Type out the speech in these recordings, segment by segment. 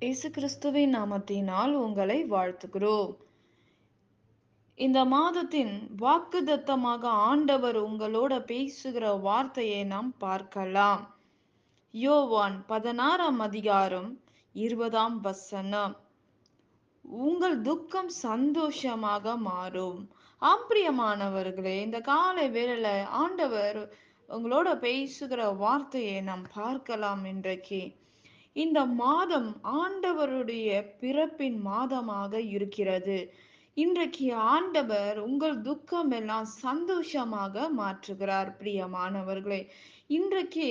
இயேசு கிறிஸ்துவின் நாமத்தினால் உங்களை வாழ்த்துகிறோம். இந்த மாதத்தின் வாக்குத்தத்தமாக ஆண்டவர் உங்களோட பேசுகிற வார்த்தையை நாம் பார்க்கலாம். யோவான் 16ஆம் அதிகாரம் 20ஆம் வசனம். உங்கள் துக்கம் சந்தோஷமாக மாறும். பிரியமானவர்களே, இந்த காலை வேளையில ஆண்டவர் உங்களோட பேசுகிற வார்த்தையை நாம் பார்க்கலாம். இன்றைக்கு இந்த மாதம் ஆண்டவருடைய பிறப்பின் மாதமாக இருக்கிறது. இன்றைக்கு ஆண்டவர் உங்கள் துக்கம் எல்லாம் சந்தோஷமாக மாற்றுகிறார். பிரியமானவர்களே, இன்றைக்கு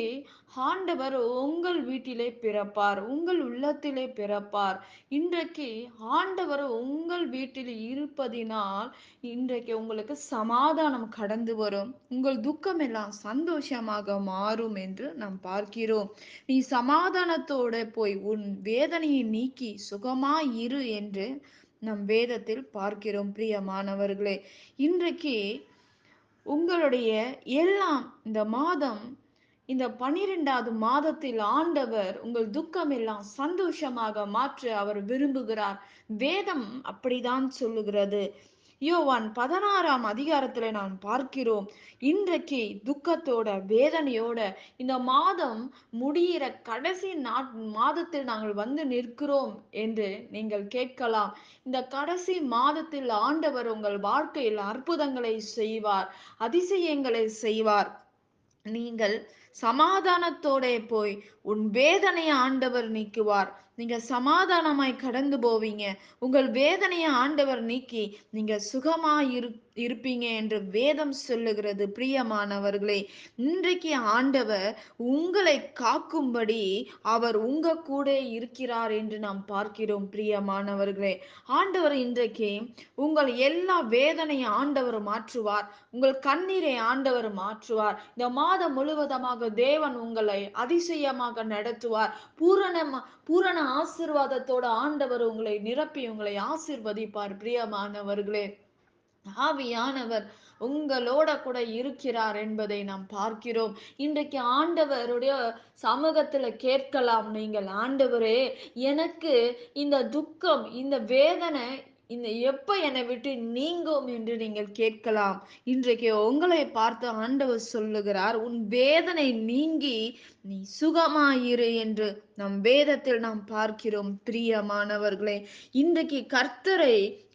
ஆண்டவர் உங்கள் வீட்டிலே பிறப்பார், உங்கள் உள்ளத்திலே பிறப்பார். இன்றைக்கு ஆண்டவர் உங்கள் வீட்டில் இருப்பதினால் இன்றைக்கு உங்களுக்கு சமாதானம் கடந்து வரும். உங்கள் துக்கம் எல்லாம் சந்தோஷமாக மாறும் என்று நாம் பார்க்கிறோம். நீ சமாதானத்தோட போய் உன் வேதனையை நீக்கி சுகமாய் இரு என்று நம் வேதத்தில் பார்க்கிறோம். பிரியமானவர்களே, இன்றைக்கு உங்களுடைய எல்லாம் இந்த மாதம், இந்த 12வது மாதத்தில் ஆண்டவர் உங்கள் துக்கம் எல்லாம் சந்தோஷமாக மாற்ற அவர் விரும்புகிறார். வேதம் அப்படிதான் சொல்லுகிறது. யோவான் 16ஆம் அதிகாரத்துல நாம் பார்க்கிறோம். இன்றைக்கு துக்கத்தோட வேதனையோட இந்த மாதம் முடிகிற கடைசி மாதத்தில் நாங்கள் வந்து நிற்கிறோம் என்று நீங்கள் கேட்கலாம். இந்த கடைசி மாதத்தில் ஆண்டவர் உங்கள் வாழ்க்கையில் அற்புதங்களை செய்வார், அதிசயங்களை செய்வார். நீங்கள் சமாதானத்தோட போய் உன் வேதனையை ஆண்டவர் நீக்குவார். நீங்க சமாதானமாய் கடந்து போவீங்க. உங்கள் வேதனையை ஆண்டவர் நீக்கி நீங்க சுகமாய் இருப்பீங்க என்று வேதம் சொல்லுகிறது. பிரியமானவர்களே, இன்றைக்கு ஆண்டவர் உங்களை காக்கும்படி அவர் உங்க கூட இருக்கிறார் என்று நாம் பார்க்கிறோம். பிரியமானவர்களே, ஆண்டவர் இன்றைக்கு உங்கள் எல்லா வேதனையை ஆண்டவர் மாற்றுவார். உங்கள் கண்ணீரை ஆண்டவர் மாற்றுவார். இந்த மாதம் முழுவதுமாக தேவன் உங்களை அதிசயமாக நடத்துவார். பூரண ஆசீர்வாதத்தோட ஆண்டவர் உங்களை நிரப்பி உங்களை ஆசீர்வதிப்பார். பிரியமானவர்களே, ஆவியானவர் உங்களோட கூட இருக்கிறார் என்பதை நாம் பார்க்கிறோம். இன்றைக்கு ஆண்டவருடைய சமூகத்துல கேட்கலாம் நீங்கள், ஆண்டவரே, எனக்கு இந்த துக்கம், இந்த வேதனை இந்த எப்ப என்னை விட்டு நீங்கும் என்று நீங்கள் கேட்கலாம். இன்றைக்கு உங்களை பார்த்து ஆண்டவர் சொல்லுகிறார், உன் வேதனை நீங்கி நீ சுகமாயிரு என்று நம் வேதத்தில் நாம் பார்க்கிறோம். பிரியமானவர்களே, இன்றைக்கு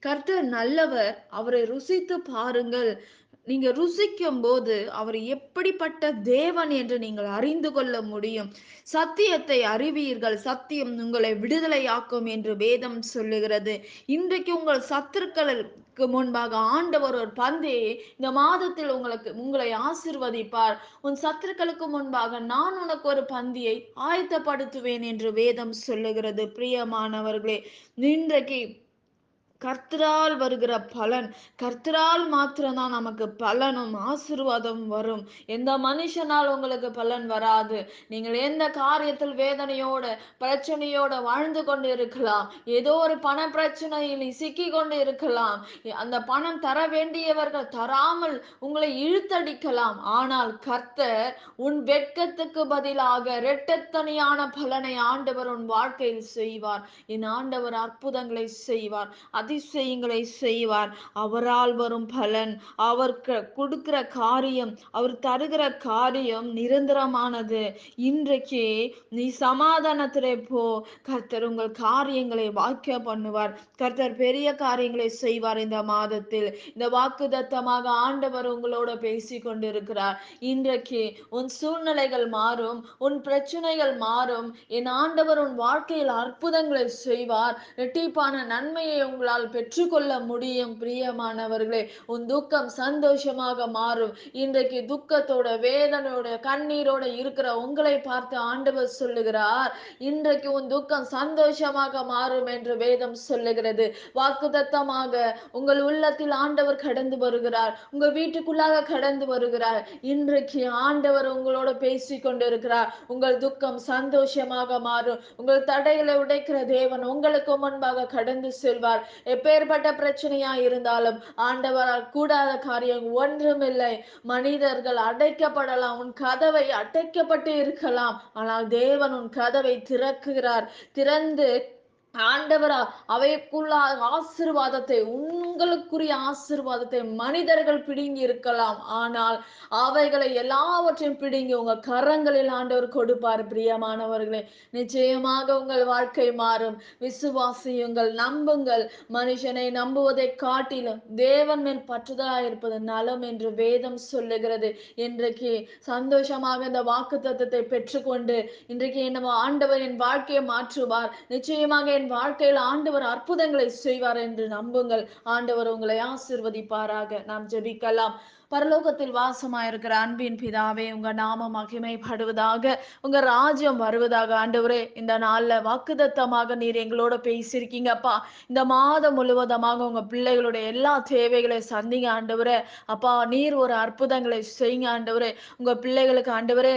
கர்த்தர் நல்லவர், அவரை ருசித்து பாருங்கள். நீங்க ருசிக்கும் போது அவர் எப்படிப்பட்ட தேவன் என்று நீங்கள் அறிந்து கொள்ள முடியும். சத்தியத்தை அறிவீர்கள், சத்தியம் உங்களை விடுதலையாக்கும் என்று வேதம் சொல்லுகிறது. இன்றைக்கு உங்கள் சத்துருக்களுக்கு முன்பாக ஆண்டவர் ஒரு பந்தியை இந்த மாதத்தில் உங்களை ஆசிர்வதிப்பார். உன் சத்துருக்களுக்கு முன்பாக நான் உனக்கு ஒரு பந்தியை ஆயத்தப்படுத்துவேன் என்று வேதம் சொல்லுகிறது. பிரியமானவர்களே, இன்றைக்கு கர்த்தரால் வருகிற பலன், கர்த்தரால் மாத்திரம்தான் நமக்கு பலனும் ஆசீர்வாதம் வரும். எந்த மனுஷனால் உங்களுக்கு பலன் வராது. நீங்கள் எந்த காரியத்தில் வேதனையோட பிரச்சனையோட வாழ்ந்து கொண்டு இருக்கலாம். ஏதோ ஒரு பண பிரச்சனையில் நீ சிக்கி கொண்டு இருக்கலாம். அந்த பணம் தர வேண்டியவர்கள் தராமல் உங்களை இழுத்தடிக்கலாம். ஆனால் கர்த்தர் உன் வெட்கத்துக்கு பதிலாக இரட்டத்தனையான பலனை ஆண்டவர் உன் வாழ்க்கையில் செய்வார். என் ஆண்டவர் அற்புதங்களை செய்வார், அதிசயங்களை செய்வார். அவரால் வரும் பலன், அவர் கொடுக்கிற காரியம், அவர் தருகிற காரியம் நிரந்தரமானது. இன்றைக்கு நீ சமாதானத்திலே போ. கர்த்தர் உங்கள் காரியங்களை வாய்க்க பண்ணுவார். கர்த்தர் பெரிய காரியங்களை செய்வார். இந்த மாதத்தில் இந்த வாக்குத்தத்தமாக ஆண்டவர் உங்களோட பேசி கொண்டிருக்கிறார். இன்றைக்கு உன் சூழ்நிலைகள் மாறும், உன் பிரச்சனைகள் மாறும். என் ஆண்டவர் உன் வாழ்க்கையில் அற்புதங்களை செய்வார். இரட்டிப்பான நன்மையை உங்களால் பெற்றுக்கொள்ள முடியும். பிரியமானவர்களே, உன் துக்கம் சந்தோஷமாக மாறும். இன்றைக்கு துக்கத்தோட வேதனையோட கண்ணீரோட இருக்கிற உங்களை பார்த்து ஆண்டவர் சொல்லுகிறார், இன்றைக்கு உன் துக்கம் சந்தோஷமாக மாறும் என்று வேதம் சொல்லுகிறது. வாக்குத்தத்தமாக உங்கள் உள்ளத்தில் ஆண்டவர் கடந்து வருகிறார், உங்க வீட்டுக்குள்ளாக கடந்து வருகிறார். இன்றைக்கு ஆண்டவர் உங்களோட பேசி கொண்டிருக்கிறார். உங்கள் துக்கம் சந்தோஷமாக மாறும். உங்கள் தடைகளை உடைக்கிற தேவன் உங்களுக்கு முன்பாக கடந்து செல்வார். எப்பேற்பட்ட பிரச்சனையா இருந்தாலும் ஆண்டவரால் கூடாத காரியம் ஒன்றுமில்லை. மனிதர்கள் அடைக்கப்படலாம், உன் கதவை அடைக்கப்பட்டு இருக்கலாம், ஆனால் தேவன் உன் கதவை திறக்குகிறார். திறந்து ஆண்டவரா அவைக்குள்ள ஆசீர்வாதத்தை, உங்களுக்குரிய ஆசீர்வாதத்தை மனிதர்கள் பிடுங்கி இருக்கலாம். ஆனால் அவைகளை எல்லாவற்றையும் பிடுங்கி உங்க கரங்களில் ஆண்டவர் கொடுப்பார். பிரியமானவர்களே, நிச்சயமாக உங்கள் வாழ்க்கை மாறும். விசுவாசியுங்கள், நம்புங்கள். மனுஷனை நம்புவதை காட்டிலும் தேவன் மேல் பற்றுதலாய் இருப்பது நலம் என்று வேதம் சொல்லுகிறது. இன்றைக்கு சந்தோஷமாக இந்த வாக்கு தத்தத்தை பெற்றுக்கொண்டு இன்றைக்கு நம்ம ஆண்டவர் என் வாழ்க்கையை மாற்றுவார், நிச்சயமாக என் வாழ்க்கையில் ஆண்டவர் அற்புதங்களை செய்வார் என்று நம்புங்கள். ஆண்டவர் உங்களை ஆசிர்வதிப்பாராக. நாம் ஜெபிக்கலாம். பரலோகத்தில் வாசமாயிருக்கிற அன்பின் பிதாவே, உங்க நாமம் மகிமைப்படுவதாக, உங்க ராஜ்யம் வருவதாக. ஆண்டவரே, இந்த நாள்ல வாக்குதத்தமாக நீர் எங்களோட பேசியிருக்கீங்கப்பா. இந்த மாதம் முழுவதுமாக உங்க பிள்ளைகளுடைய எல்லா தேவைகளை சந்திங்க ஆண்டவரே. அப்பா, நீர் ஒரு அற்புதங்களை செய்யுங்க ஆண்டவரே. உங்க பிள்ளைகளுக்கு ஆண்டவரே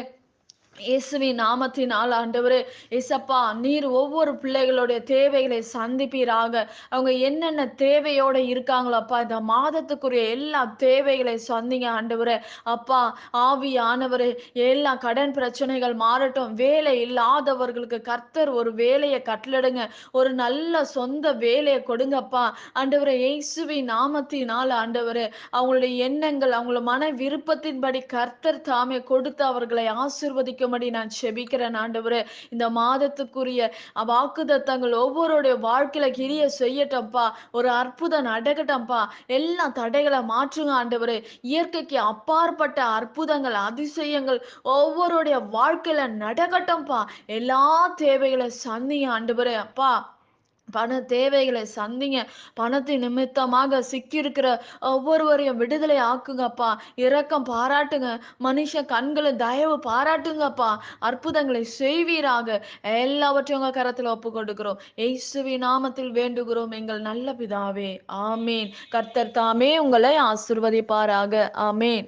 இயேசுவின் நாமத்தினால் ஆண்டவரே, இயேசப்பா, நீர் ஒவ்வொரு பிள்ளைகளுடைய தேவைகளை சந்திப்பீராக. அவங்க என்னென்ன தேவையோட இருக்காங்களோ அப்பா, இந்த மாதத்துக்குரிய எல்லா தேவைகளை சந்திங்க ஆண்டவரே. அப்பா, ஆவியானவரே, எல்லா கடன் பிரச்சனைகள் மாறட்டும். வேலை இல்லாதவர்களுக்கு கர்த்தர் ஒரு வேலையை கட்டளிடுங்க. ஒரு நல்ல சொந்த வேலையை கொடுங்கப்பா. ஆண்டவரே, இயேசுவின் நாமத்தினால் ஆண்டவரே, அவங்களுடைய எண்ணங்கள், அவங்கள மன விருப்பத்தின்படி கர்த்தர் தாமே கொடுத்து அவர்களை ஆசீர்வதிக்கும்படி நான் செபிக்கிறேன் ஆண்டவரே. இந்த மாதத்துக்குரிய வாக்குத்தத்தங்கள் ஒவ்வொருடைய வாழ்க்கையில கிரிய செய்யட்டப்பா. ஒரு அற்புதம் நடக்கட்டப்பா. எல்லா தடைகளை மாற்றுங்க ஆண்டவரே. இயற்கைக்கு அப்பாற்பட்ட அற்புதங்கள், அதிசயங்கள் ஒவ்வொருடைய வாழ்க்கையில நடக்கட்டும்பா. எல்லா தேவைகளை சந்திங்க ஆண்டவரே. அப்பா, பண தேவைகளை சந்திங்க. பணத்தின் நிமித்தமாக சிக்கியிருக்கிற ஒவ்வொருவரையும் விடுதலை ஆக்குங்கப்பா. இரக்கம் பாராட்டுங்க. மனுஷ கண்களை தயவு பாராட்டுங்கப்பா. அற்புதங்களை செய்வீராக. எல்லாவற்றையும் உங்க கரத்தில் ஒப்பு கொடுக்கிறோம். இயேசுவின் நாமத்தில் வேண்டுகிறோம் எங்கள் நல்ல பிதாவே. ஆமேன். கர்த்தர் தாமே உங்களை ஆசிர்வதிப்பாராக. ஆமேன்.